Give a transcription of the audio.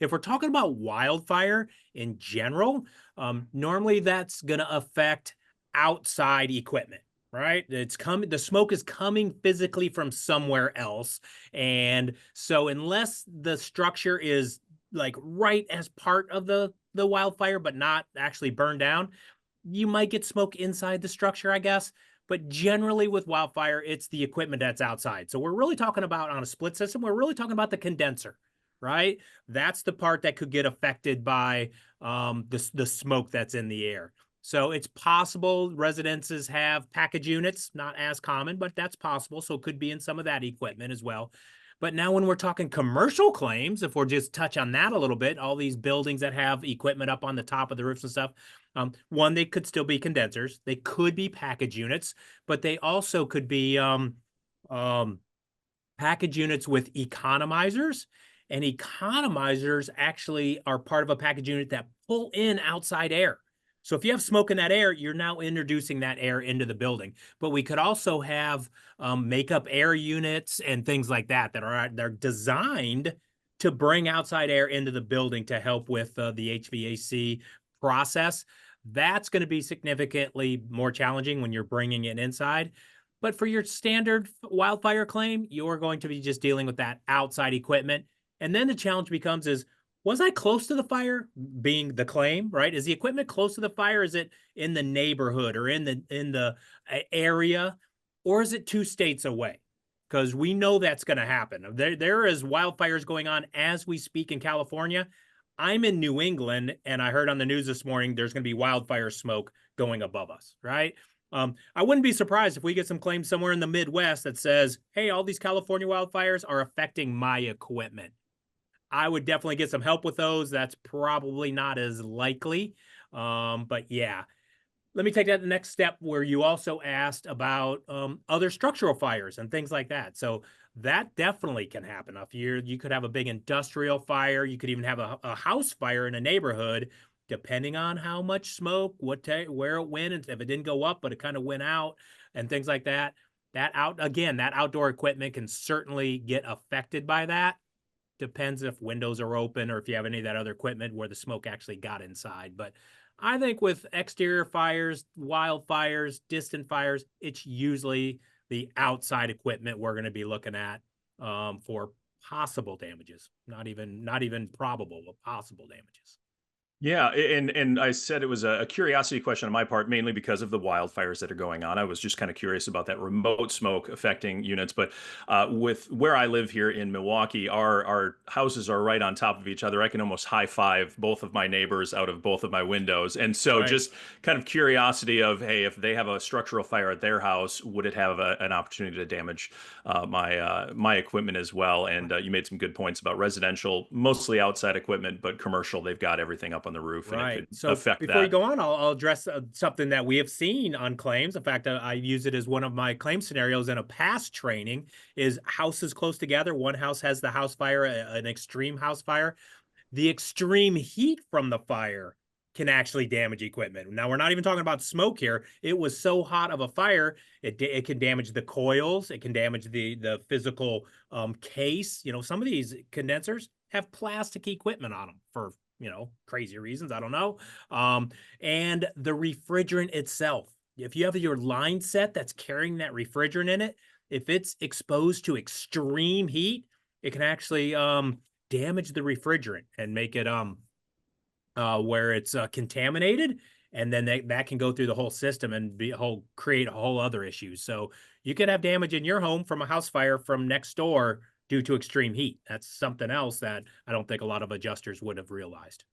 If we're talking about wildfire in general, normally that's going to affect outside equipment, right? The smoke is coming physically from somewhere else. And so unless the structure is like right as part of the wildfire, but not actually burned down, you might get smoke inside the structure, I guess. But generally with wildfire, it's the equipment that's outside. So we're really talking about on a split system, we're really talking about the condenser, right? That's the part that could get affected by the smoke that's in the air. So it's possible residences have package units, not as common, but that's possible. So it could be in some of that equipment as well. But now when we're talking commercial claims, if we're just touch on that a little bit, all these buildings that have equipment up on the top of the roofs and stuff, one, they could still be condensers. They could be package units, but they also could be package units with economizers. And economizers actually are part of a package unit that pull in outside air. So if you have smoke in that air, you're now introducing that air into the building. But we could also have makeup air units and things like that they're designed to bring outside air into the building to help with the HVAC process. That's going to be significantly more challenging when you're bringing it inside. But for your standard wildfire claim, you're going to be just dealing with that outside equipment. And then the challenge becomes was I close to the fire being the claim, right? Is the equipment close to the fire? Is it in the neighborhood or in the area? Or is it 2 states away? Because we know that's going to happen. There is wildfires going on as we speak in California. I'm in New England, and I heard on the news this morning there's going to be wildfire smoke going above us, right? I wouldn't be surprised if we get some claims somewhere in the Midwest that says, hey, all these California wildfires are affecting my equipment. I would definitely get some help with those. That's probably not as likely. But yeah, let me take that the next step where you also asked about other structural fires and things like that. So that definitely can happen. If you could have a big industrial fire, you could even have a house fire in a neighborhood, depending on how much smoke, where it went, and if it didn't go up, but it kind of went out and things like that. That outdoor equipment can certainly get affected by that. Depends if windows are open or if you have any of that other equipment where the smoke actually got inside. But I think with exterior fires, wildfires, distant fires, it's usually the outside equipment we're going to be looking at for possible damages. Not even probable, but possible damages. Yeah, and I said it was a curiosity question on my part, mainly because of the wildfires that are going on. I was just kind of curious about that remote smoke affecting units. But with where I live here in Milwaukee, our houses are right on top of each other. I can almost high five both of my neighbors out of both of my windows. And so Right. just kind of curiosity of, hey, if they have a structural fire at their house, would it have an opportunity to damage my equipment as well? And you made some good points about residential, mostly outside equipment, but commercial, they've got everything up on the roof and it Right. could So affect before you that. go on, I'll address something that we have seen on claims. In fact, I use it as one of my claim scenarios in a past training is houses close together. One house has the house fire, an extreme house fire. The extreme heat from the fire can actually damage equipment. Now, we're not even talking about smoke here. It was so hot of a fire, it can damage the coils. It can damage the physical case. Some of these condensers have plastic equipment on them for crazy reasons. I don't know. And the refrigerant itself. If you have your line set that's carrying that refrigerant in it, if it's exposed to extreme heat, it can actually damage the refrigerant and make it where it's contaminated, and then that can go through the whole system and create a whole other issues. So you could have damage in your home from a house fire from next door due to extreme heat. That's something else that I don't think a lot of adjusters would have realized.